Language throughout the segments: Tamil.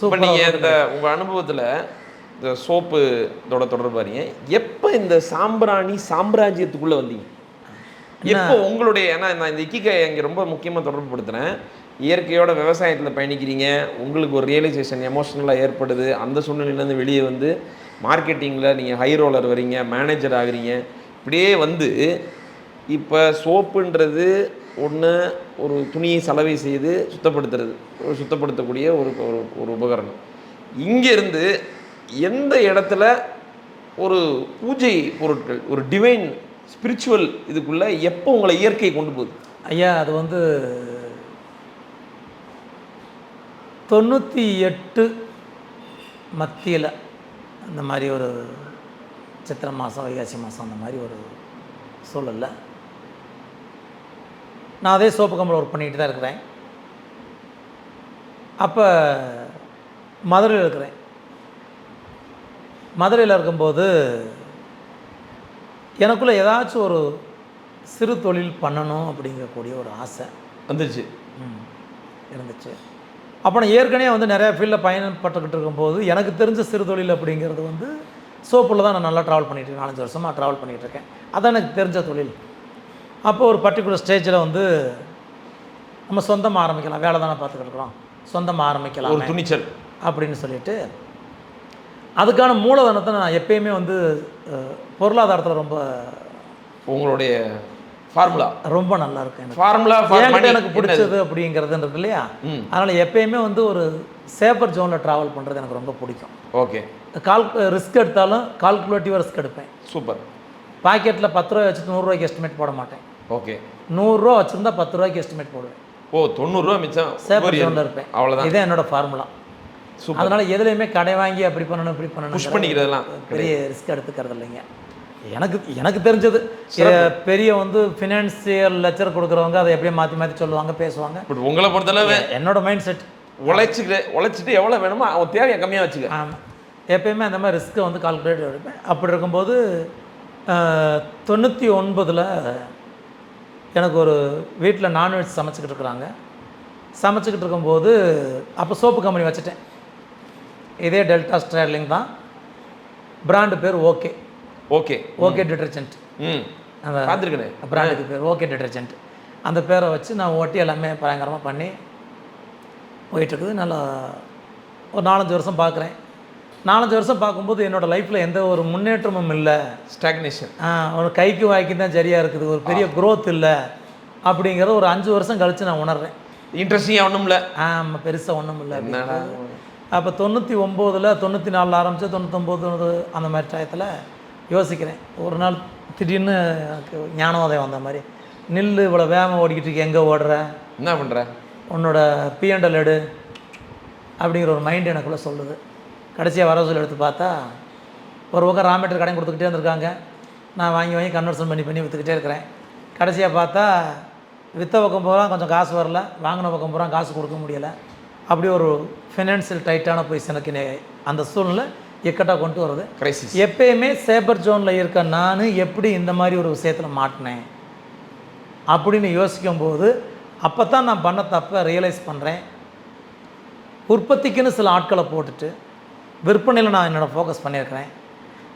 இப்போ நீங்கள் இந்த உங்கள் அனுபவத்தில் இந்த சோப்பு இதோட தொடர்பு பாருங்க, எப்போ இந்த சாம்பிராணி சாம்ராஜ்யத்துக்குள்ளே வந்தீங்க? எப்போ உங்களுடைய, ஏன்னா நான் இந்த இக்கிகாயை இங்கே ரொம்ப முக்கியமாக தொடர்பு படுத்துகிறேன். இயற்கையோட விவசாயத்தில் பயணிக்கிறீங்க, உங்களுக்கு ஒரு ரியலைசேஷன் எமோஷ்னலாக ஏற்படுது, அந்த சூழ்நிலையிலேருந்து வெளியே வந்து மார்க்கெட்டிங்கில் நீங்கள் ஹை ரோலர் வரீங்க, மேனேஜர் ஆகுறீங்க. இப்படியே வந்து இப்போ சோப்புன்றது ஒன்று ஒரு துணியை சலவை செய்து சுத்தப்படுத்துறது, சுத்தப்படுத்தக்கூடிய ஒரு ஒரு உபகரணம். இங்கேருந்து எந்த இடத்துல ஒரு பூஜை பொருட்கள், ஒரு டிவைன் ஸ்பிரிச்சுவல் இதுக்குள்ளே எப்போ உங்களை இயற்கை கொண்டு போகுது? ஐயா, அது வந்து 98 மத்தியில் அந்த மாதிரி ஒரு சித்திரை மாதம் வைகாசி மாதம் அந்த மாதிரி ஒரு சூழலில் நான் அதே சோப்பு கம்பெனியில் ஒர்க் பண்ணிக்கிட்டு தான் இருக்கிறேன். அப்போ மதுரையில் இருக்கிறேன். மதுரையில் இருக்கும்போது எனக்குள்ளே ஏதாச்சும் ஒரு சிறு தொழில் பண்ணணும் அப்படிங்கக்கூடிய ஒரு ஆசை வந்துச்சு. இருந்துச்சு. அப்போ நான் ஏற்கனவே வந்து நிறையா ஃபீல்டில் பயணப்பட்டுக்கிட்டு இருக்கும்போது எனக்கு தெரிஞ்ச சிறு தொழில் அப்படிங்கிறது வந்து சோப்பில் தான் நான் நல்லா ட்ராவல் பண்ணிகிட்ருக்கேன். 4-5 வருஷமாக ட்ராவல் பண்ணிகிட்ருக்கேன். அதான் எனக்கு தெரிஞ்ச தொழில். அப்போ ஒரு பர்டிகுலர் ஸ்டேஜில் வந்து நம்ம சொந்தமாக ஆரம்பிக்கலாம், வேலை தானே பார்த்துக்கிட்டு இருக்கிறோம், சொந்தமாக ஆரம்பிக்கலாம் ஒரு துணிச்சல் அப்படின்னு சொல்லிட்டு அதுக்கான மூலதனத்தை நான் எப்பயுமே வந்து பொருளாதாரத்தில் ரொம்ப உங்களுடைய ஃபார்முலா ரொம்ப நல்லா இருக்கு. ஃபார்முலா எனக்கு பிடிச்சது அப்படிங்கிறது இருக்கு இல்லையா, அதனால் எப்பயுமே வந்து ஒரு சேஃபர் ஜோனில் ட்ராவல் பண்ணுறது எனக்கு ரொம்ப பிடிக்கும். ஓகே, ரிஸ்க் எடுத்தாலும் கால்குலேட்டிவாக ரிஸ்க் எடுப்பேன். சூப்பர். பாக்கெட்டில் 10 ரூபாய் வச்சுட்டு 100 ரூபாய்க்கு எஸ்டிமேட் போட மாட்டேன். ஓகே, 100 ரூபா வச்சுருந்தா 10 ரூபாய்க்கு எஸ்டிமேட் போடுவேன். ஓ, 90 ரூபா மிச்சம் சேஃபர் ஜோனில் இருப்பேன். அவ்வளோதான், இதுதான் என்னோட ஃபார்முலா. அதனால் எதுலேயுமே கடை வாங்கி அப்படி பண்ணணும் இப்படி பண்ணணும் புஷ் பண்ணிக்கிறதுலாம் பெரிய ரிஸ்க் எடுத்துக்கிறது இல்லைங்க. எனக்கு தெரிஞ்சது பெரிய வந்து ஃபினான்சியல் லெக்சர் கொடுக்குறவங்க அதை எப்படியே மாற்றி மாற்றி சொல்லுவாங்க, பேசுவாங்க. பட் உங்களை பொறுத்தளவு என்னோட மைண்ட் செட் உழைச்சிட்டு எவ்வளோ வேணுமோ அவன் தேவையை கம்மியாக வச்சுக்க. ஆமாம், எப்பயுமே அந்த மாதிரி ரிஸ்க்கை வந்து கால்குலேட் எடுப்பேன். அப்படி இருக்கும்போது 99 எனக்கு ஒரு வீட்டில் நான்வெஜ் சமைச்சிக்கிட்டு இருக்கிறாங்க. சமைச்சிக்கிட்டு இருக்கும்போது அப்போ சோப்பு கம்பெனி வச்சுட்டேன். இதே டெல்டா ஸ்டைலிங் தான், பிராண்டு பேர் ஓகே ஓகே டிட்டர்ஜென்ட். அந்த பார்த்துருக்கேன் பிராண்டுக்கு பேர் ஓகே டிட்டர்ஜென்ட். அந்த பேரை வச்சு நான் ஓட்டி எல்லாமே பயங்கரமாக பண்ணி போயிட்டுருக்குது. நல்லா ஒரு 4-5 வருஷம் பார்க்குறேன். 4-5 வருஷம் பார்க்கும்போது என்னோடய லைஃப்பில் எந்த ஒரு முன்னேற்றமும் இல்லை, ஸ்டாக்னேஷன். ஒரு கைக்கு வாய்க்கு தான் சரியாக இருக்குது, ஒரு பெரிய க்ரோத் இல்லை அப்படிங்கிறத ஒரு 5 வருஷம் கழித்து நான் உணர்றேன். இன்ட்ரெஸ்டிங்காக ஒன்றும் இல்லை. ஆமாம், பெருசாக ஒன்றும் இல்லை. அப்போ 99 94 ஆரம்பித்து 99 அந்த மாதிரி டயத்தில் யோசிக்கிறேன். ஒரு நாள் திடீர்னு எனக்கு ஞானோதயம் வந்த மாதிரி, நில்லு, இவ்வளோ வேகமாக ஓடிக்கிட்டு இருக்கு, எங்கே ஓடுற, என்ன பண்ணுற, உன்னோட P&L எடு அப்படிங்கிற ஒரு மைண்ட் எனக்குள்ளே சொல்லுது. கடைசியாக வர சொல்லி எடுத்து பார்த்தா ஒரு பக்கம் ரா மெட்டீரியல் கடையும் கொடுத்துக்கிட்டே இருந்திருக்காங்க. நான் வாங்கி கன்வர்ஷன் பண்ணி விற்றுக்கிட்டே இருக்கிறேன். கடைசியாக பார்த்தா விற்ற பக்கம் பூரா கொஞ்சம் காசு வரல, வாங்கின பக்கம் பூரா காசு கொடுக்க முடியலை. அப்படி ஒரு ஃபினான்ஷியல் டைட்டான பொசிஷனுக்கு அந்த சூழ்நிலை இக்கட்டாக கொண்டு வருது. கிரைசிஸ். எப்பயுமே சேஃபர் ஜோனில் இருக்க நான் எப்படி இந்த மாதிரி ஒரு விஷயத்தில் மாட்டினேன் அப்படின்னு யோசிக்கும்போது அப்போ தான் நான் பண்ண தப்பை ரியலைஸ் பண்ணுறேன். உற்பத்திக்குன்னு சில ஆட்களை போட்டுட்டு விற்பனையில் நான் என்னோடய ஃபோக்கஸ் பண்ணியிருக்கிறேன்.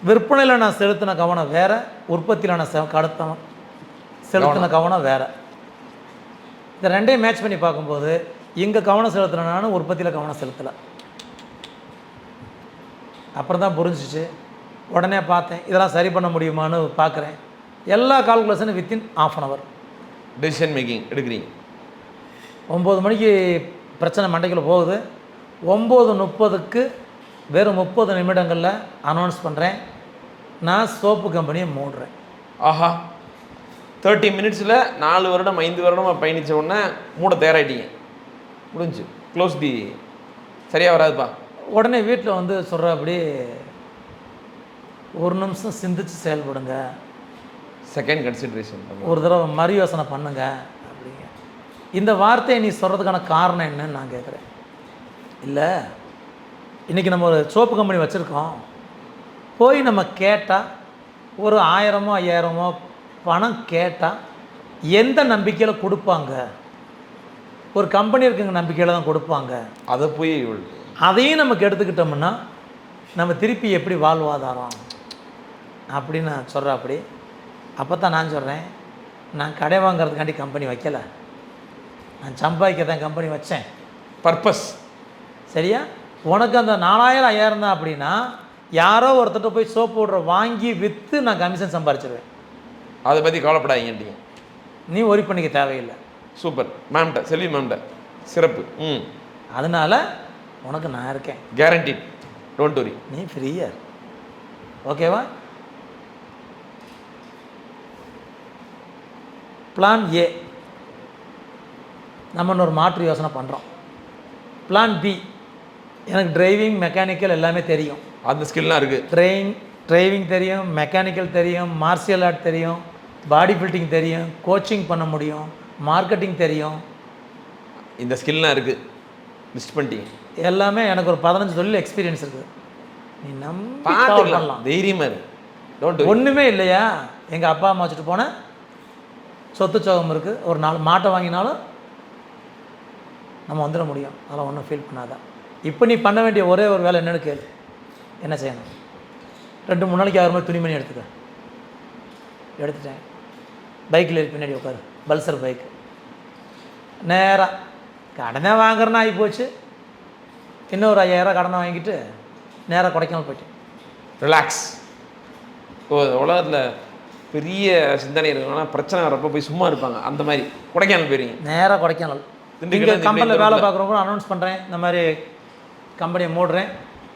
விற்பனையில் நான் செலுத்தின கவனம் வேறு, உற்பத்தியில் நான் செலுத்தின கவனம் வேறு. இந்த ரெண்டையும் மேட்ச் பண்ணி பார்க்கும்போது இங்கே கவனம் செலுத்தின நான் உற்பத்தியில் கவனம் செலுத்தலை. அப்புறம் தான் புரிஞ்சிச்சு. உடனே பார்த்தேன் இதெல்லாம் சரி பண்ண முடியுமான்னு பார்க்குறேன். எல்லா கால்குலேஷனும் within ½ an hour decision making எடுக்கிறீங்க. 9 மணிக்கு பிரச்சனை மண்டைக்குள்ளே போகுது. 9:30க்கு வெறும் 30 நிமிடங்களில் அனௌன்ஸ் பண்ணுறேன், நான் சோப்பு கம்பெனியை மூடுறேன். ஆஹா, 30 மினிட்ஸில் 4 வருடம் 5 வருடமாக பயணித்த உடனே மூட தயாராகிட்டீங்க. முடிஞ்சு க்ளோஸ் தி. சரியாக வராதுப்பா. உடனே வீட்டில் வந்து சொல்கிற, அப்படி ஒரு நிமிஷம் சிந்திச்சு செயல்படுங்க, செகண்ட் கன்சிடரேஷன், ஒரு தடவை மறு யோசனை பண்ணுங்க அப்படிங்க. இந்த வார்த்தையை நீ சொல்கிறதுக்கான காரணம் என்னன்னு நான் கேட்குறேன். இல்லை, இன்றைக்கி நம்ம ஒரு சோப்பு கம்பெனி வச்சுருக்கோம், போய் நம்ம கேட்டால் ஒரு 1000மோ 5000மோ பணம் கேட்டால் எந்த நம்பிக்கையில் கொடுப்பாங்க? ஒரு கம்பெனி இருக்குங்க நம்பிக்கையில் தான் கொடுப்பாங்க. அதை போய் அதையும் நமக்கு எடுத்துக்கிட்டோம்னா நம்ம திருப்பி எப்படி வாழ்வாதாரம் அப்படின்னு நான் சொல்கிறேன். அப்போ தான் நான் சொல்கிறேன், நான் கடை வாங்கிறதுக்காண்டி கம்பெனி வைக்கலை, நான் சம்பாதிக்க தான் கம்பெனி வச்சேன். பர்பஸ் சரியா? உனக்கு அந்த 4000 5000 தான் அப்படின்னா யாரோ ஒருத்தட்ட போய் சோப்பு பவுடரை வாங்கி விற்று நான் கமிஷன் சம்பாரிச்சிருவேன். அதை பற்றி கவலைப்படாதீங்கன்றீங்க. நீ ஒரி பண்ணிக்க தேவையில்லை. சூப்பர் மேம்கிட்ட, செல்வி மேம்கிட்ட சிறப்பு. அதனால் உனக்கு நான் இருக்கேன், கேரண்டிட், டோன்ட் வரி, நீ ஃப்ரீயாக. ஓகேவா? பிளான் ஏ நம்ம இன்னொரு மாற்று யோசனை பண்ணுறோம். பிளான் பி, எனக்கு டிரைவிங் மெக்கானிக்கல் எல்லாமே தெரியும். அந்த ஸ்கில்லாம் இருக்குது. டிரைவிங் தெரியும், மெக்கானிக்கல் தெரியும், மார்ஷியல் ஆர்ட் தெரியும், பாடி பில்டிங் தெரியும், கோச்சிங் பண்ண முடியும், மார்க்கெட்டிங் தெரியும். இந்த ஸ்கில்லாம் இருக்குது, லிஸ்ட் பண்ணிட்டீங்க. எல்லாமே எனக்கு ஒரு 15 தொழில் எக்ஸ்பீரியன்ஸ் இருக்குது. நீ நம்பி பண்ணலாம், தைரியமாக இருக்கு. டோன்ட் ஒன்றுமே இல்லையா? எங்கள் அப்பா அம்மா வச்சுட்டு போனேன், சொத்து சோகம் இருக்குது, ஒரு 4 மாட்டை வாங்கினாலும் நம்ம வந்துட முடியும். அதெல்லாம் ஒன்றும் ஃபீல் பண்ணாதான். இப்போ நீ பண்ண வேண்டிய ஒரே ஒரு வேலை என்னென்னு கேளு. என்ன செய்யணும்? 2-3 நாளைக்கு ஆகிற மாதிரி துணிமணி எடுத்துட்டேன். பைக்கில் பின்னாடி உட்காரு, பல்சர் பைக்கு. நேராக கடனை வாங்குறேன்னா ஆகி போச்சு. இன்னொரு 5000 கடனை வாங்கிட்டு நேராக கொடைக்கானல் போயிட்டேன். ரிலாக்ஸ். உலகத்தில் பெரிய சிந்தனை இருக்குன்னா பிரச்சனை வரப்போ போய் சும்மா இருப்பாங்க, அந்த மாதிரி கொடைக்கானல் போயிருங்க. நேராக கொடைக்கானல். இங்கே கம்பெனியில் வேலை பார்க்குறவங்க அனௌன்ஸ் பண்ணுறேன், இந்த மாதிரி கம்பெனியை மூடுறேன்,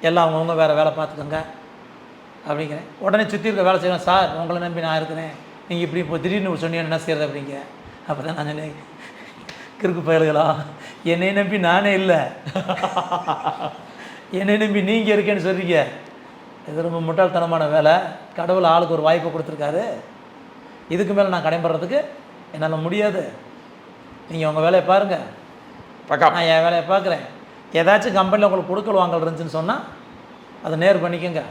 எல்லாம் அவங்கவுங்க வேறு வேலை பார்த்துக்கோங்க அப்படிங்கிறேன். உடனே சுற்றி இருக்க வேலை செய்வேன். சார் உங்களை நம்பி நான் இருக்கிறேன், நீங்கள் இப்படி இப்போ திடீர்னு சொன்னீங்க என்ன செய்கிறது அப்படிங்க. அப்போ தான் நான் சொன்னேன், கிறுக்கு பயல்களா, என்னை நம்பி நானே இல்லை, என்னை நம்பி நீங்கள் இருக்கேன்னு சொல்கிறீங்க. இது ரொம்ப முட்டாள்தனமான வேலை. கடவுள் ஆளுக்கு ஒரு வாய்ப்பை கொடுத்துருக்காரு. இதுக்கு மேலே நான் கடைபடுறதுக்கு என்னால் முடியாது. நீங்கள் உங்கள் வேலையை பாருங்கள், நான் என் வேலையை பார்க்குறேன். ஏதாச்சும் கம்பெனியில் உங்களுக்கு கொடுக்கல் வாங்கல் இருந்துச்சுன்னு சொன்னால் அதை நேர் பண்ணிக்கோங்க.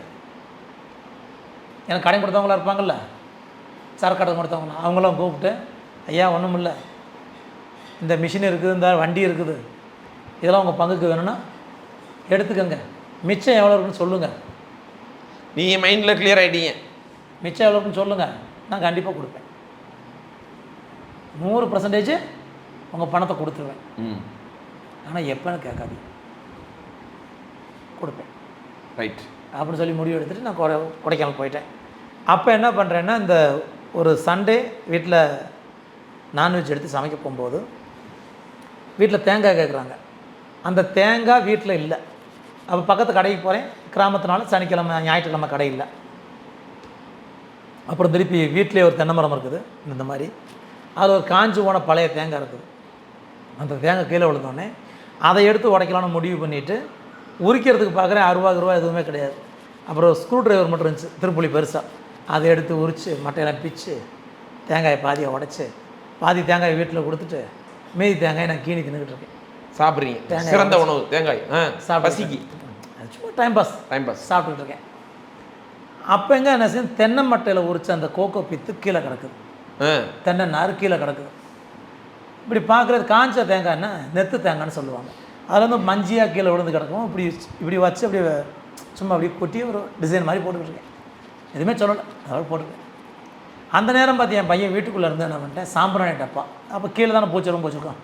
எனக்கு கடை கொடுத்தவங்களாம் இருப்பாங்கள்ல, சரக்கு கடை கொடுத்தவங்களாம், அவங்களாம் கூப்பிட்டு, ஐயா ஒன்றும் இல்லை, இந்த மிஷின் இருக்குது, இந்த வண்டி இருக்குது, இதெல்லாம் உங்கள் பங்குக்கு வேணும்னா எடுத்துக்கோங்க, மிச்சம் எவ்வளோ இருக்குன்னு சொல்லுங்கள். நீங்கள் மைண்டில் கிளியர் ஆகிட்டீங்க, மிச்சம் எவ்வளோ இருக்குன்னு சொல்லுங்கள், நான் கண்டிப்பாக கொடுப்பேன். 100% உங்கள் பணத்தை கொடுத்துருவேன். ஆனால் எப்போன்னு கேட்காது, கொடுப்பேன். ரைட் அப்படின்னு சொல்லி முடிவு எடுத்துகிட்டு நான் கொடைக்கானல் போயிட்டேன். அப்போ என்ன பண்ணுறேன்னா, இந்த ஒரு சண்டே வீட்டில் நான்வெஜ் எடுத்து சமைக்க போகும்போது வீட்டில் தேங்காய் கேட்குறாங்க. அந்த தேங்காய் வீட்டில் இல்லை. அப்போ பக்கத்து கடைக்கு போகிறேன், கிராமத்தினால சனிக்கிழமை ஞாயிற்றுக்கிழமை கடை இல்லை. அப்புறம் திருப்பி வீட்டிலே ஒரு தென்னை மரம் இருக்குது, இந்த மாதிரி அதில் ஒரு காஞ்சி போன பழைய தேங்காய் இருக்குது. அந்த தேங்காய் கீழே விழுந்தோடனே அதை எடுத்து உடைக்கலான்னு முடிவு பண்ணிவிட்டு உரிக்கிறதுக்கு பார்க்குறேன். 60 ரூபா எதுவுமே கிடையாது. அப்புறம் ஸ்க்ரூ ட்ரைவர் மட்டும் இருந்துச்சு, திருப்புளி பெருசாக. அதை எடுத்து உரித்து மட்டையெல்லாம் பிச்சு தேங்காயை பாதியை உடைச்சி பாதி தேங்காயை வீட்டில் கொடுத்துட்டு மீதி தேங்காயை நான் கீழே தின்னுக்கிட்டு இருக்கேன். சாப்பிட்றீங்க? சிறந்த உணவு தேங்காய். பசிக்கு சும்மா டைம் பாஸ் சாப்பிட்டுட்டு இருக்கேன். அப்போ எங்கே என்ன செய்யும், தென்னை மட்டையில் உரிச்ச அந்த கோகோ பித்து கீழே கிடக்குது, தென்னை நார் கீழே கிடக்குது. இப்படி பார்க்குறது காஞ்ச தேங்காய்னா நெத்து தேங்காய்னு சொல்லுவாங்க. அதில் வந்து மஞ்சியாக கீழே விழுந்து கிடக்கும். இப்படி வச்சு அப்படியே சும்மா அப்படியே கொட்டி ஒரு டிசைன் மாதிரி போட்டுக்கிட்டுருக்கேன். எதுவுமே சொல்லலை, அதோட போட்டுருக்கேன். அந்த நேரம் பார்த்து என் பையன் வீட்டுக்குள்ளே இருந்து என்ன பண்ணிட்டேன், சாம்பிராணி டப்பா. அப்போ கீழே தானே பூச்சரும் போச்சுருக்கோம்,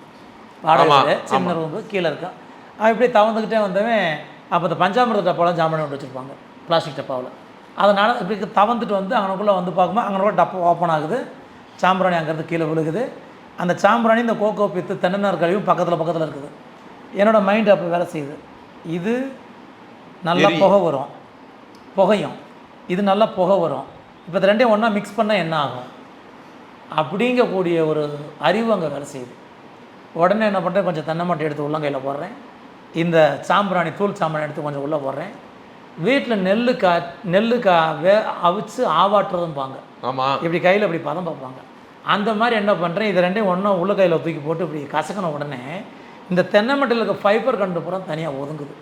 வாடகை சின்ன ரூம்பு கீழே இருக்கான். அவன் இப்படியே தவந்துக்கிட்டே வந்தவன். அப்போ இந்த பஞ்சாமிரத டப்பாலாம் சாம்பிராணி கொண்டு வச்சுருப்பாங்க பிளாஸ்டிக் டப்பாவில். அதனால் இப்படி தவந்துட்டு வந்து அங்கனுக்குள்ளே வந்து பார்க்கும்போது அங்கனக்குள்ள டப்பா ஓப்பன் ஆகுது, சாம்பிராணி அங்கேருந்து கீழே விழுகுது. அந்த சாம்பிராணி இந்த கோகோ பித்து தென்னநார் கழிவும் பக்கத்தில் இருக்குது. என்னோடய மைண்டு அப்போ வேலை செய்யுது. இது நல்லா புகை வரும், புகையும், இது நல்லா புகை வரும். இப்போ இது ரெண்டையும் ஒன்றா மிக்ஸ் பண்ணால் என்ன ஆகும் அப்படிங்கக்கூடிய ஒரு அறிவு அங்கே வேலை செய்யுது. உடனே என்ன பண்ணுறேன், கொஞ்சம் தென்னை மட்டை எடுத்து உள்ளங்கையில் போடுறேன், இந்த சாம்பிராணி தூள் சாம்பிராணி எடுத்து கொஞ்சம் உள்ளே போடுறேன். வீட்டில் நெல்லு அவிச்சு ஆவாட்டுறதும்பாங்க. ஆமாம், இப்படி கையில் இப்படி பதம் பார்ப்பாங்க. அந்த மாதிரி என்ன பண்ணுறேன், இது ரெண்டையும் ஒன்றா உள்ள கையில் தூக்கி போட்டு இப்படி கசக்கின உடனே இந்த தென்னை மட்டையில் இருக்க ஃபைபர் கண்டு பூரா தனியாக ஒதுங்குது,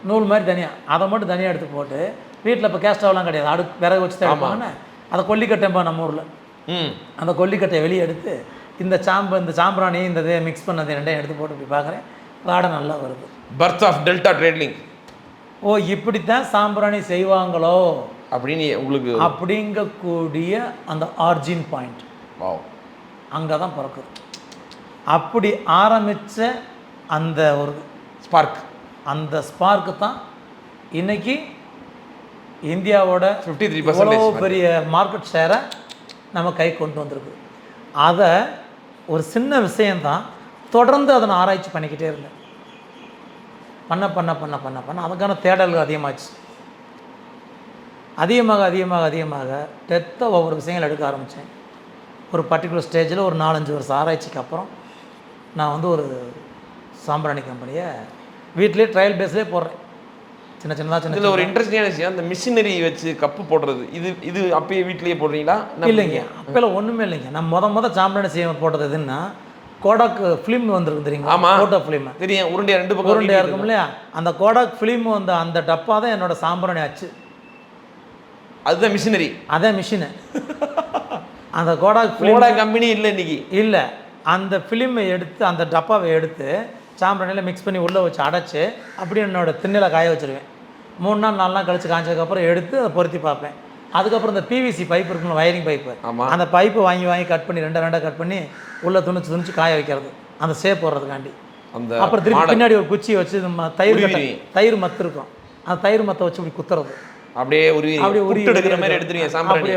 நூல் மாதிரி தனியாக. அதை மட்டும் தனியாக எடுத்து போட்டு வீட்டில் இப்போ கேஸ்டவ்லாம் கிடையாது, விறகு வச்சு தடுப்பாங்கன்னு அதை கொல்லிக்கட்டைப்பா நம்ம ஊரில். அந்த கொல்லிக்கட்டையை வெளியே எடுத்து இந்த சாம்பிராணி இந்த இதை மிக்ஸ் பண்ணது ரெண்டையும் எடுத்து போட்டு இப்படி பார்க்குறேன், வாடை நல்லா வருது. Birth of delta trade link. ஓ இப்படித்தான் சாம்பிராணி செய்வாங்களோ அப்படின்னு உங்களுக்கு அப்படிங்கக்கூடிய அந்த ஆர்ஜின் பாயிண்ட் அங்கே தான் பிறக்குது. அப்படி ஆரம்பித்த அந்த ஒரு ஸ்பார்க், அந்த ஸ்பார்க்கு தான் இன்னைக்கு இந்தியாவோட 53% இவ்வளோ பெரிய மார்க்கெட் ஷேரை நம்ம கை கொண்டு வந்திருக்கு. அதை ஒரு சின்ன விஷயந்தான், தொடர்ந்து அதை நான் ஆராய்ச்சி பண்ணிக்கிட்டே இருந்தேன். பண்ண பண்ண பண்ண பண்ண பண்ண அதுக்கான தேடல்கள் அதிகமாச்சு. அதிகமாக டெத்தை ஒவ்வொரு விஷயங்கள் எடுக்க ஆரம்பித்தேன். ஒரு பர்டிகுலர் ஸ்டேஜில் ஒரு 4-5 வருஷம் ஆராய்ச்சிக்கு அப்புறம் நான் வந்து ஒரு சாம்பிராணி கம்பெனியை வீட்டிலே ட்ரையல் பேஸ்லேயே போடுறேன். சின்ன இதில் ஒரு இன்ட்ரெஸ்டிங்கான விஷயம், அந்த மிஷினரி வச்சு கப்பு போடுறது, இது அப்பயே வீட்லேயே போடுறீங்களா? இல்லைங்க, அப்போல்லாம் ஒன்றுமே இல்லைங்க. நான் முத சாம்பிராணி செய்ய போட்டது எதுன்னா, கோடாக் ஃபிலிம் வந்துருக்கு தெரியுங்களா? ஆமாம், ஃபோட்டோ ஃபிலிம் தெரியும். உருண்டையாக 2 பக்கம் உருண்டையாக இருக்கும் இல்லையா? அந்த கோடாக் ஃபிலிம் வந்து அந்த டப்பா தான் என்னோட சாம்பிராணி ஆச்சு. அதுதான் மிஷினரி, அதான் மிஷினு. அந்த கோடாக் கம்பெனி இல்லை இன்னைக்கு. இல்லை, அந்த ஃபிலிமை எடுத்து அந்த டப்பாவை எடுத்து சாம்பிராணியில் மிக்ஸ் பண்ணி உள்ளே வச்சு அடைச்சி அப்படியே என்னோட திண்ணையில் காய வச்சுருவேன். 3 நாள் 4 நாள் கழிச்சு காய்ச்சதுக்கப்புறம் எடுத்து அதை பொருத்தி பார்ப்பேன். அதுக்கப்புறம் இந்த பிவிசி பைப் இருக்குன்னு, வயரிங் பைப்பு, அந்த பைப்பு வாங்கி கட் பண்ணி 2 கட் பண்ணி உள்ளே துணிச்சு காய வைக்கிறது, அந்த ஷேப் போடுறதுக்காண்டி. அப்புறம் திருப்பி பின்னாடி ஒரு குச்சியை வச்சு தயிர் மத்து இருக்கும், அந்த தயிர் மத்தை வச்சு இப்படி குத்துறது, அப்படியே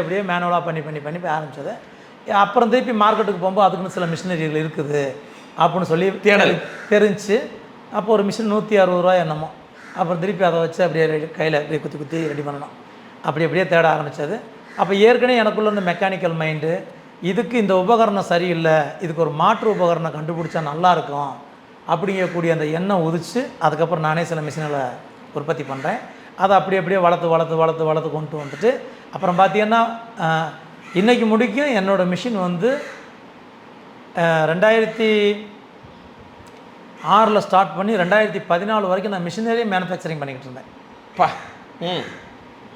அப்படியே மேனுவலாக பண்ணி ஆரம்பிச்சது. அப்புறம் திருப்பி மார்க்கெட்டுக்கு போகும்போது அதுக்குன்னு சில மிஷினரிகள் இருக்குது அப்படின்னு சொல்லி தெரிஞ்சு, அப்போ ஒரு மிஷின் 160 ரூபா என்னமோ. அப்புறம் திருப்பி அதை வச்சு அப்படியே கையில் அப்படியே குத்தி ரெடி பண்ணணும். அப்படியே தேட ஆரம்பித்தது. அப்போ ஏற்கனவே எனக்குள்ள இந்த மெக்கானிக்கல் மைண்டு, இதுக்கு இந்த உபகரணம் சரியில்லை, இதுக்கு ஒரு மாற்று உபகரணம் கண்டுபிடிச்சா நல்லாயிருக்கும் அப்படிங்கக்கூடிய அந்த எண்ணம் உதிச்சு, அதுக்கப்புறம் நானே சில மிஷின்களை உற்பத்தி பண்ணுறேன். அதை அப்படியே வளர்த்து கொண்டு வந்துட்டு, அப்புறம் பார்த்தீங்கன்னா இன்றைக்கி முடிக்கும் என்னோடய மிஷின் வந்து 2006 ஸ்டார்ட் பண்ணி 2014 வரைக்கும் நான் மிஷினரியே மேனுஃபேக்சரிங் பண்ணிக்கிட்டு இருந்தேன்.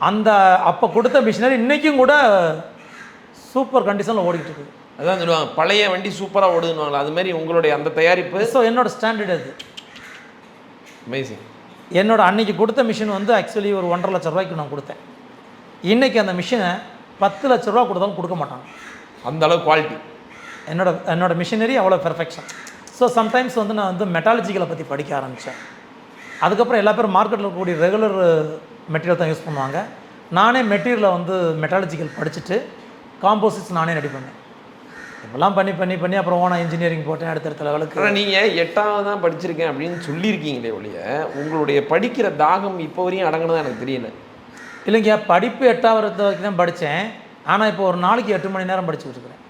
அந்த அப்போ கொடுத்த மிஷினரி இன்றைக்கும் கூட சூப்பர் கண்டிஷனில் ஓடிக்கிட்டு இருக்குது. அதான் சொல்லுவாங்க, பழைய வண்டி சூப்பராக ஓடுதுன்னு. அதுமாரி உங்களுடைய அந்த தயாரிப்பு. ஸோ என்னோட ஸ்டாண்டர்ட் அது. அமேசிங். என்னோட அன்றைக்கி கொடுத்த மிஷின் வந்து ஆக்சுவலி ஒரு 1.5 லட்ச ரூபாய்க்கு நான் கொடுத்தேன். இன்றைக்கி அந்த மிஷினை 10 லட்ச ரூபா கொடுத்தாலும் கொடுக்க மாட்டாங்க, அந்த அளவு குவாலிட்டி. என்னோட மிஷினரி அவ்வளோ பெர்ஃபெக்ஷன். ஸோ சம்டைம்ஸ் வந்து நான் வந்து மெட்டாலஜிக்கலை பற்றி படிக்க ஆரம்பித்தேன். அதுக்கப்புறம் எல்லா பேரும் மார்க்கெட்டில் இருக்கக்கூடிய ரெகுலர் மெட்டீரியல் தான் யூஸ் பண்ணுவாங்க. நானே மெட்டீரியலை வந்து மெட்டாலஜிக்கல் படிச்சுட்டு காம்போசிட்ஸ் நானே ரெடி பண்ணேன். இப்போல்லாம் பண்ணி அப்புறம் ஓனா இன்ஜினியரிங் போட்டேன் அடுத்தடுத்த லெவலுக்கு. ஆனால் நீங்கள் 8வது தான் படிச்சிருக்கேன் அப்படின்னு சொல்லியிருக்கீங்களே ஒழிய, உங்களுடைய படிக்கிற தாகம் இப்போ வரையும் அடங்கினதான் எனக்கு தெரியல. இல்லைங்க, படிப்பு 8வது வரைக்கும் தான் படித்தேன். ஆனால் இப்போ ஒரு நாளைக்கு 8 மணி நேரம் படிச்சுக்கிட்டு இருக்கிறேன்.